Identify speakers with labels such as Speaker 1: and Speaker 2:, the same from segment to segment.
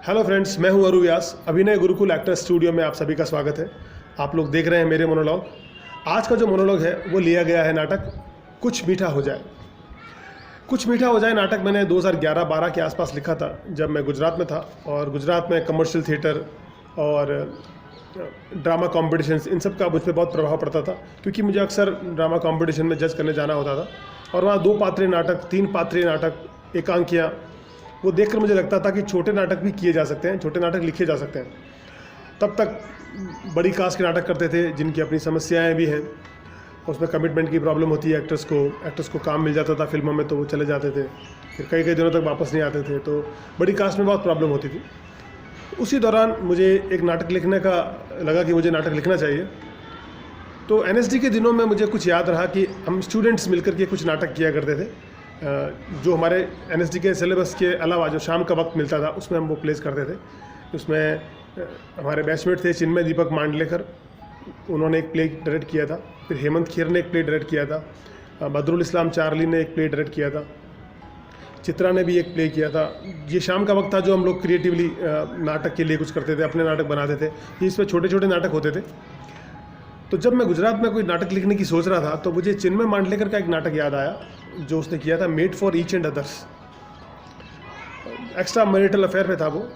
Speaker 1: Hello friends, मैं हूं अरु व्यास। अभिनय गुरुकुल एक्टर स्टूडियो में आप सभी का स्वागत है। आप लोग देख रहे हैं मेरे मोनोलॉग। आज का जो मोनोलॉग है वो लिया गया है नाटक कुछ मीठा हो जाए। कुछ मीठा हो जाए नाटक मैंने 2011-12 के आसपास लिखा था, जब मैं गुजरात में था। और गुजरात में कमर्शियल थिएटर और ड्रामा कॉम्पिटिशन्स, इन सब का मुझ पर बहुत प्रभाव पड़ता था, क्योंकि मुझे अक्सर ड्रामा कॉम्पिटिशन में जज करने जाना होता था। और वहाँ 2 पात्रीय नाटक, 3 पात्रीय नाटक, एकांकियाँ, वो देखकर मुझे लगता था कि छोटे नाटक भी किए जा सकते हैं, छोटे नाटक लिखे जा सकते हैं। तब तक बड़ी कास्ट के नाटक करते थे जिनकी अपनी समस्याएं भी हैं। उसमें कमिटमेंट की प्रॉब्लम होती है। एक्टर्स को काम मिल जाता था फिल्मों में तो वो चले जाते थे, फिर कई कई दिनों तक वापस नहीं आते थे। तो बड़ी कास्ट में बहुत प्रॉब्लम होती थी। उसी दौरान मुझे एक नाटक लिखने का लगा कि मुझे नाटक लिखना चाहिए। तो एनएसडी के दिनों में मुझे कुछ याद रहा कि हम स्टूडेंट्स मिलकर के कुछ नाटक किया करते थे, जो हमारे एनएसडी के सिलेबस के अलावा जो शाम का वक्त मिलता था उसमें हम वो प्लेस करते थे। उसमें हमारे बैचमेट थे चिन्मय दीपक मांडलेकर, उन्होंने एक प्ले डायरेक्ट किया था। फिर हेमंत खेर ने एक प्ले डायरेक्ट किया था। बदरुल इस्लाम चार्ली ने एक प्ले डायरेक्ट किया था। चित्रा ने भी एक प्ले किया था। ये शाम का वक्त था जो हम लोग क्रिएटिवली नाटक के लिए कुछ करते थे, अपने नाटक बनाते थे। ये इसमें छोटे छोटे नाटक होते थे। तो जब मैं गुजरात में कोई नाटक लिखने की सोच रहा था तो मुझे चिन्मय मांडलेकर का एक नाटक याद आया जो उसने किया था, made for each and others. Extra marital affair पे था वो।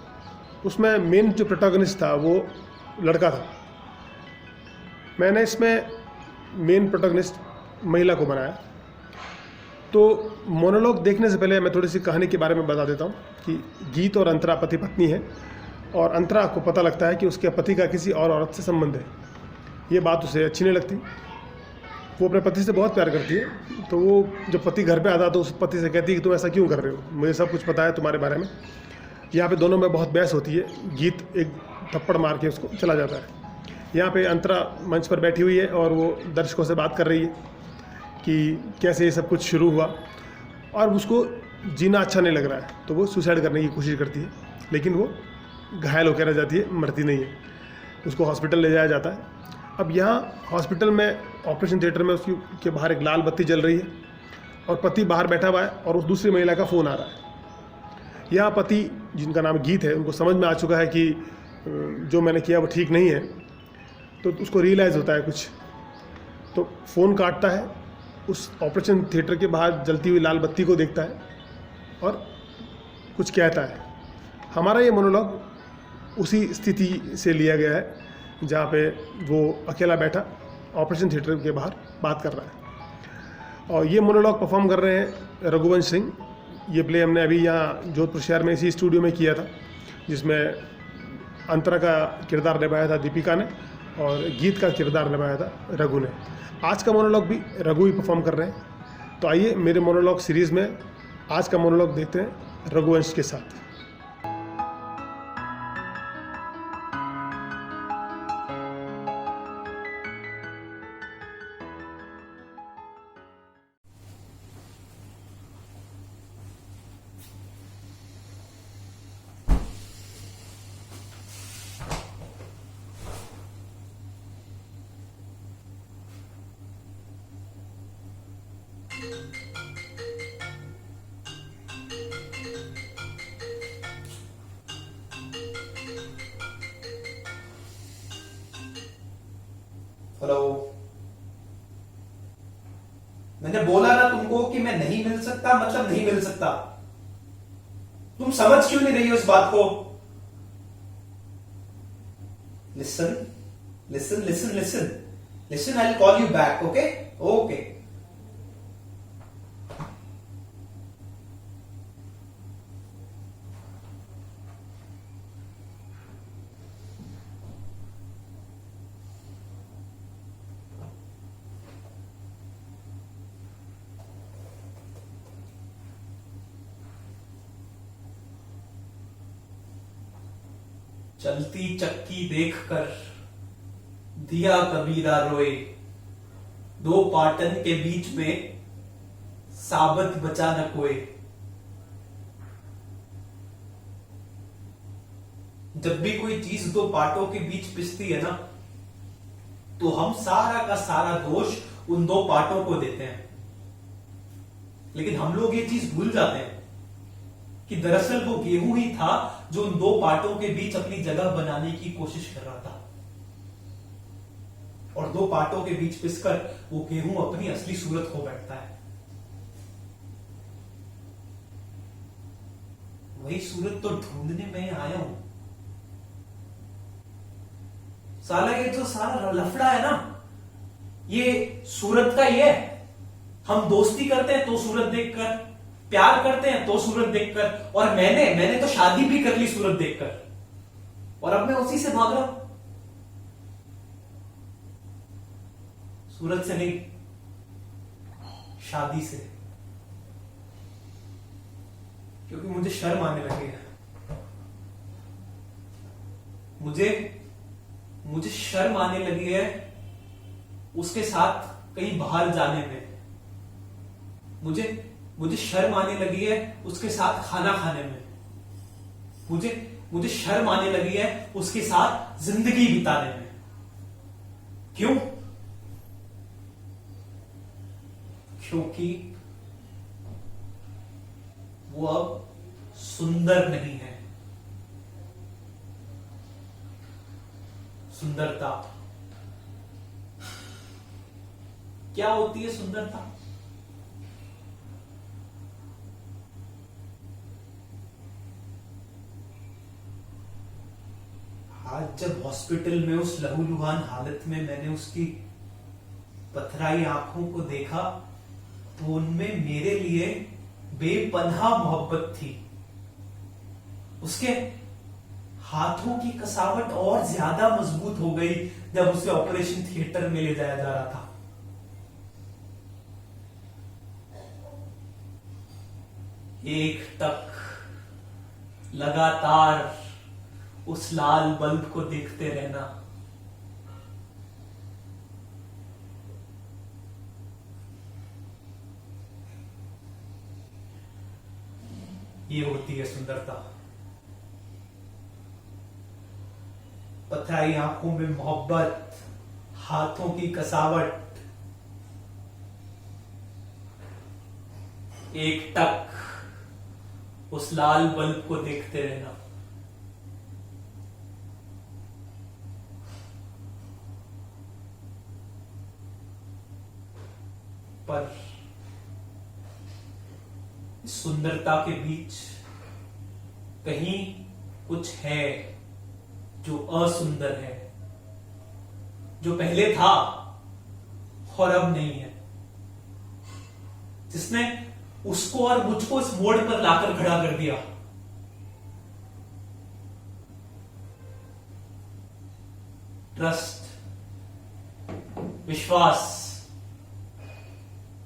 Speaker 1: उसमें मेन जो प्रोटैगनिस्ट था वो लड़का था। मैंने इसमें मेन प्रोटैगनिस्ट महिला को बनाया। तो मोनोलॉग देखने से पहले मैं थोड़ी सी कहानी के बारे में बता देता हूँ कि गीत और अंतरा पति पत्नी है, और अंतरा को पता लगता है कि उसके पति का किसी और औरत से संबंध है। ये बात उसे अच्छी नहीं लगती। वो अपने पति से बहुत प्यार करती है। तो वो जब पति घर पे आता तो उस पति से कहती है कि तुम ऐसा क्यों कर रहे हो, मुझे सब कुछ पता है तुम्हारे बारे में। यहाँ पे दोनों में बहुत बहस होती है। गीत एक थप्पड़ मार के उसको चला जाता है। यहाँ पे अंतरा मंच पर बैठी हुई है और वो दर्शकों से बात कर रही है कि कैसे ये सब कुछ शुरू हुआ, और उसको जीना अच्छा नहीं लग रहा है। तो वो सुसाइड करने की कोशिश करती है, लेकिन वो घायल होकर रह जाती है, मरती नहीं है। उसको हॉस्पिटल ले जाया जाता है। अब यहाँ हॉस्पिटल में ऑपरेशन थिएटर में उसकी के बाहर एक लाल बत्ती जल रही है और पति बाहर बैठा हुआ है और उस दूसरी महिला का फ़ोन आ रहा है। यहाँ पति, जिनका नाम गीत है, उनको समझ में आ चुका है कि जो मैंने किया वो ठीक नहीं है। तो उसको रियलाइज़ होता है कुछ। तो फ़ोन काटता है, उस ऑपरेशन थिएटर के बाहर जलती हुई लाल बत्ती को देखता है और कुछ कहता है। हमारा ये मोनोलॉग उसी स्थिति से लिया गया है जहाँ पे वो अकेला बैठा ऑपरेशन थिएटर के बाहर बात कर रहा है। और ये मोनोलॉग परफॉर्म कर रहे हैं रघुवंश सिंह। ये प्ले हमने अभी यहाँ जोधपुर शहर में इसी स्टूडियो में किया था, जिसमें अंतरा का किरदार निभाया था दीपिका ने और गीत का किरदार निभाया था रघु ने। आज का मोनोलॉग भी रघु ही परफॉर्म कर रहे हैं। तो आइए मेरे मोनोलॉग सीरीज़ में आज का मोनोलॉग देखते हैं रघुवंश के साथ।
Speaker 2: हेलो। मैंने बोला ना तुमको कि मैं नहीं मिल सकता, मतलब नहीं मिल सकता। तुम समझ क्यों नहीं रही हो इस बात को? Listen listen listen listen listen, I will call you back. Okay okay. चलती चक्की देखकर दिया कबीरा रोए, 2 पाटन के बीच में साबत बचा न कोई। जब भी कोई चीज 2 पाटों के बीच पिसती है ना, तो हम सारा का सारा दोष उन 2 पाटों को देते हैं। लेकिन हम लोग ये चीज भूल जाते हैं कि दरअसल वो गेहूं ही था जो उन दो पार्टों के बीच अपनी जगह बनाने की कोशिश कर रहा था, और दो पार्टों के बीच पिसकर वो गेहूं अपनी असली सूरत खो बैठता है। वही सूरत तो ढूंढने में आया हूं। साला ये जो सारा लफड़ा है ना, ये सूरत का ही है। हम दोस्ती करते हैं तो सूरत देखकर, प्यार करते हैं तो सूरत देखकर, और मैंने तो शादी भी कर ली सूरत देखकर, और अब मैं उसी से भाग रहा हूं। सूरत से नहीं, शादी से, क्योंकि मुझे शर्म आने लगी है। मुझे शर्म आने लगी है उसके साथ कहीं बाहर जाने में। मुझे शर्म आने लगी है उसके साथ खाना खाने में। मुझे शर्म आने लगी है उसके साथ जिंदगी बिताने में। क्यों? क्योंकि वो अब सुंदर नहीं है। सुंदरता क्या होती है? सुंदरता आज जब हॉस्पिटल में उस लहूलुहान हालत में मैंने उसकी पथराई आंखों को देखा, तो उनमें मेरे लिए बेपनाह मोहब्बत थी। उसके हाथों की कसावट और ज्यादा मजबूत हो गई जब उसे ऑपरेशन थिएटर में ले जाया जा रहा था। एक टक लगातार उस लाल बल्ब को देखते रहना, ये होती है सुंदरता। पथराई आंखों में मोहब्बत, हाथों की कसावट, एक टक उस लाल बल्ब को देखते रहना। पर इस सुंदरता के बीच कहीं कुछ है जो असुंदर है, जो पहले था और अब नहीं है, जिसने उसको और मुझको इस मोड़ पर लाकर खड़ा कर दिया। ट्रस्ट, विश्वास,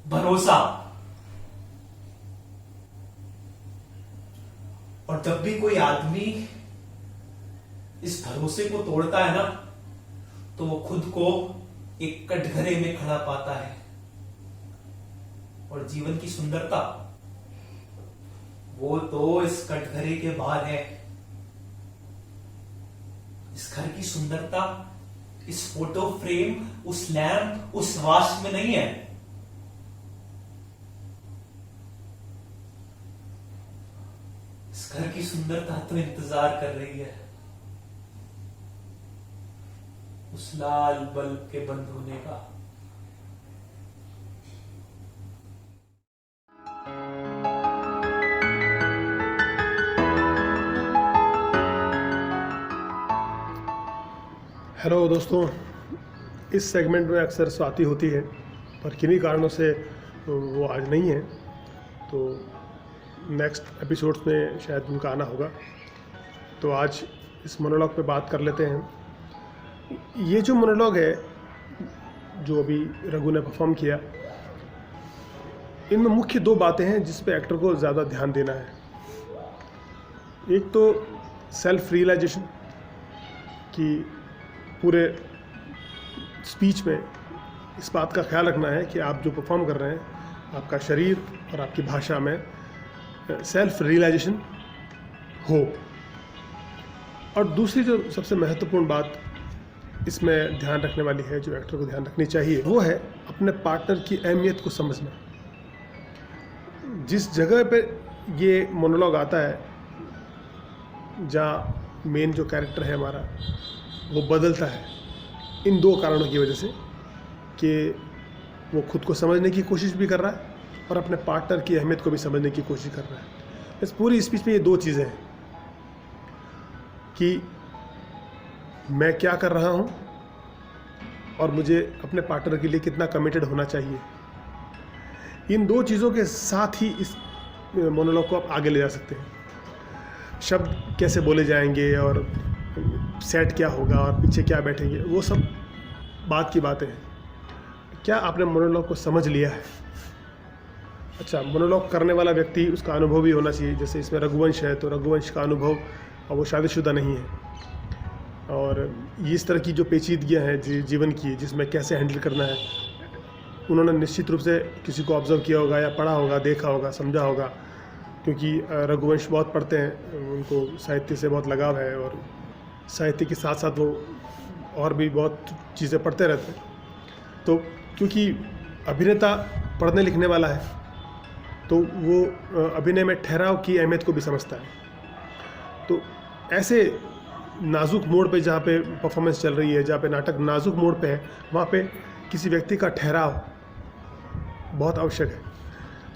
Speaker 2: भरोसा। और जब भी कोई आदमी इस भरोसे को तोड़ता है ना, तो वो खुद को एक कटघरे में खड़ा पाता है। और जीवन की सुंदरता वो तो इस कटघरे के बाहर है। इस घर की सुंदरता इस फोटो फ्रेम, उस लैंप, उस वाश में नहीं है। इस घर की सुंदरता तो इंतजार कर रही है उस लाल बल्ब के बंद होने का।
Speaker 1: हेलो दोस्तों, इस सेगमेंट में अक्सर स्वाति होती है, पर किन्हीं कारणों से वो आज नहीं है, तो नेक्स्ट एपिसोड्स में शायद उनका आना होगा। तो आज इस मोनोलॉग पे बात कर लेते हैं। ये जो मोनोलॉग है जो अभी रघु ने परफॉर्म किया, इनमें मुख्य दो बातें हैं जिस पे एक्टर को ज़्यादा ध्यान देना है। एक तो सेल्फ रियलाइजेशन, कि पूरे स्पीच में इस बात का ख्याल रखना है कि आप जो परफॉर्म कर रहे हैं, आपका शरीर और आपकी भाषा में सेल्फ रियलाइजेशन हो। और दूसरी जो सबसे महत्वपूर्ण बात इसमें ध्यान रखने वाली है, जो एक्टर को ध्यान रखनी चाहिए, वो है अपने पार्टनर की अहमियत को समझना। जिस जगह पे ये मोनोलॉग आता है जहाँ मेन जो कैरेक्टर है हमारा वो बदलता है इन दो कारणों की वजह से कि वो खुद को समझने की कोशिश भी कर रहा है और अपने पार्टनर की अहमियत को भी समझने की कोशिश कर रहा है। इस पूरी स्पीच में ये दो चीज़ें हैं कि मैं क्या कर रहा हूँ और मुझे अपने पार्टनर के लिए कितना कमिटेड होना चाहिए। इन दो चीज़ों के साथ ही इस मोनोलॉग को आप आगे ले जा सकते हैं। शब्द कैसे बोले जाएंगे और सेट क्या होगा और पीछे क्या बैठेंगे, वो सब बात की बातें हैं। क्या आपने मोनोलॉग को समझ लिया है? अच्छा, मोनोलॉग करने वाला व्यक्ति उसका अनुभव भी होना चाहिए। जैसे इसमें रघुवंश है तो रघुवंश का अनुभव, और वो शादीशुदा नहीं है, और इस तरह की जो पेचीदगियाँ हैं जीवन की, जिसमें कैसे हैंडल करना है, उन्होंने निश्चित रूप से किसी को ऑब्जर्व किया होगा या पढ़ा होगा, देखा होगा, समझा होगा, क्योंकि रघुवंश बहुत पढ़ते हैं, उनको साहित्य से बहुत लगाव है और साहित्य के साथ साथ वो और भी बहुत चीज़ें पढ़ते रहते हैं। तो क्योंकि अभिनेता पढ़ने लिखने वाला है तो वो अभिनय में ठहराव की अहमियत को भी समझता है। तो ऐसे नाजुक मोड़ पे जहाँ पे परफॉर्मेंस चल रही है, जहाँ पे नाटक नाजुक मोड़ पे है, वहाँ पे किसी व्यक्ति का ठहराव बहुत आवश्यक है।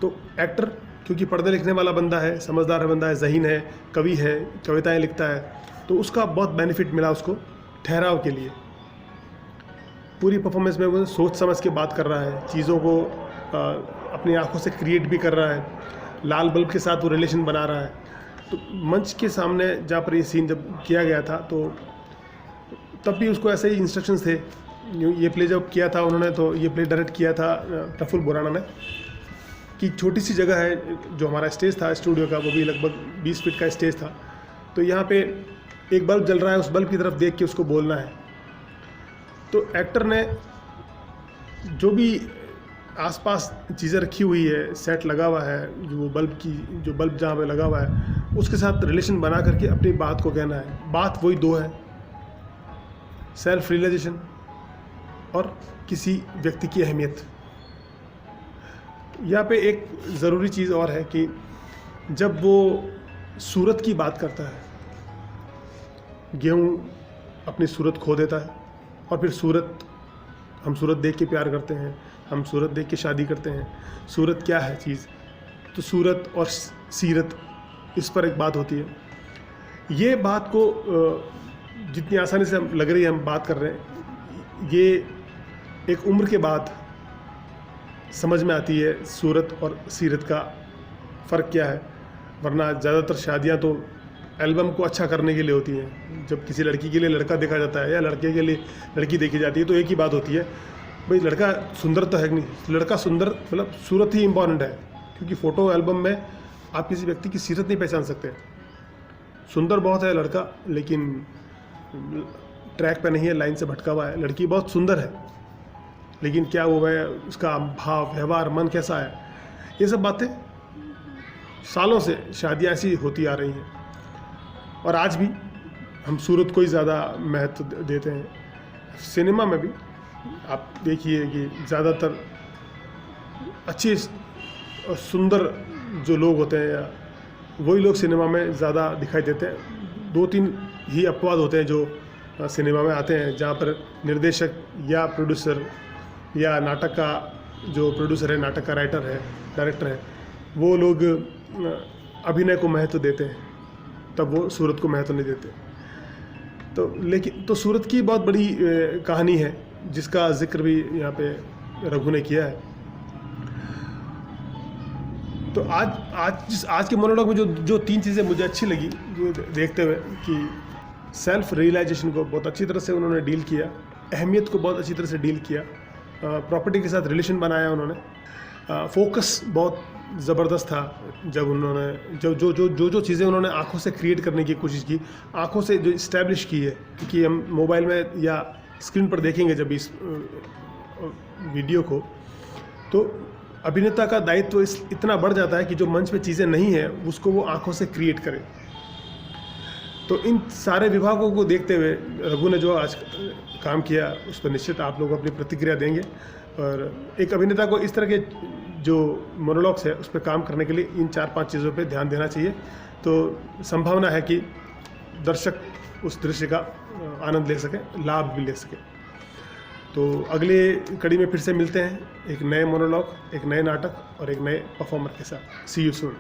Speaker 1: तो एक्टर क्योंकि पढ़ने लिखने वाला बंदा है, समझदार बंदा है, ज़हीन है, कवि है, कविताएं लिखता है, तो उसका बहुत बेनिफिट मिला उसको ठहराव के लिए। पूरी परफॉर्मेंस में वो सोच समझ के बात कर रहा है, चीज़ों को अपनी आंखों से क्रिएट भी कर रहा है, लाल बल्ब के साथ वो रिलेशन बना रहा है। तो मंच के सामने जहाँ पर ये सीन जब किया गया था तो तब भी उसको ऐसे ही इंस्ट्रक्शंस थे। ये प्ले जब किया था उन्होंने, तो ये प्ले डायरेक्ट किया था प्रफुल्ल बोराना ने, कि छोटी सी जगह है, जो हमारा स्टेज था स्टूडियो का, वो भी लगभग 20 फीट का स्टेज था। तो यहाँ पे एक बल्ब जल रहा है, उस बल्ब की तरफ देख के उसको बोलना है। तो एक्टर ने जो भी आसपास चीज़ें रखी हुई है, सेट लगा हुआ है, जो बल्ब जहाँ पे लगा हुआ है, उसके साथ रिलेशन बना करके अपनी बात को कहना है। बात वही दो है, सेल्फ रियलाइजेशन और किसी व्यक्ति की अहमियत। यहाँ पे एक ज़रूरी चीज़ और है कि जब वो सूरत की बात करता है, गेहूँ अपनी सूरत खो देता है और फिर हम सूरत देख के प्यार करते हैं, हम सूरत देख के शादी करते हैं। सूरत क्या है चीज़? तो सूरत और सीरत, इस पर एक बात होती है। ये बात को जितनी आसानी से हम लग रही है हम बात कर रहे हैं, ये एक उम्र के बाद समझ में आती है सूरत और सीरत का फ़र्क क्या है। वरना ज़्यादातर शादियां तो एल्बम को अच्छा करने के लिए होती हैं। जब किसी लड़की के लिए लड़का देखा जाता है या लड़के के लिए लड़की देखी जाती है तो एक ही बात होती है, भाई लड़का सुंदर तो है नहीं, लड़का सुंदर मतलब सूरत ही इम्पॉर्टेंट है, क्योंकि फ़ोटो एल्बम में आप किसी व्यक्ति की सीरत नहीं पहचान सकते। सुंदर बहुत है लड़का, लेकिन ट्रैक पे नहीं है, लाइन से भटका हुआ है। लड़की बहुत सुंदर है, लेकिन क्या वो है, उसका भाव, व्यवहार, मन कैसा है, ये सब बातें सालों से शादियाँ ऐसी होती आ रही हैं। और आज भी हम सूरत को ही ज़्यादा महत्व देते हैं। सिनेमा में भी आप देखिए कि ज़्यादातर अच्छे और सुंदर जो लोग होते हैं, या वही लोग सिनेमा में ज़्यादा दिखाई देते हैं। 2-3 ही अपवाद होते हैं जो सिनेमा में आते हैं, जहाँ पर निर्देशक या प्रोड्यूसर या नाटक का जो प्रोड्यूसर है, नाटक का राइटर है, डायरेक्टर है, वो लोग अभिनय को महत्व देते हैं, तब वो सूरत को महत्व नहीं देते। तो सूरत की बहुत बड़ी कहानी है, जिसका जिक्र भी यहाँ पे रघु ने किया है। तो आज के मोनोलॉग में जो 3 चीज़ें मुझे अच्छी लगी जो देखते हुए, कि सेल्फ रियलाइजेशन को बहुत अच्छी तरह से उन्होंने डील किया, अहमियत को बहुत अच्छी तरह से डील किया, प्रॉपर्टी के साथ रिलेशन बनाया उन्होंने, फोकस बहुत ज़बरदस्त था। जब उन्होंने जो चीज़ें उन्होंने आँखों से क्रिएट करने की कोशिश की, आँखों से जो इस्टेब्लिश की है, क्योंकि हम मोबाइल में या स्क्रीन पर देखेंगे जब इस वीडियो को, तो अभिनेता का दायित्व इतना बढ़ जाता है कि जो मंच पे चीज़ें नहीं हैं उसको वो आँखों से क्रिएट करे। तो इन सारे विभागों को देखते हुए रघु ने जो आज काम किया, उस पर निश्चित आप लोग अपनी प्रतिक्रिया देंगे। और एक अभिनेता को इस तरह के जो मोनोलॉग्स है उस पर काम करने के लिए इन 4-5 चीज़ों पे ध्यान देना चाहिए। तो संभावना है कि दर्शक उस दृश्य का आनंद ले सकें, लाभ भी ले सकें। तो अगले कड़ी में फिर से मिलते हैं एक नए मोनोलॉग, एक नए नाटक और एक नए परफॉर्मर के साथ। सी यू सून।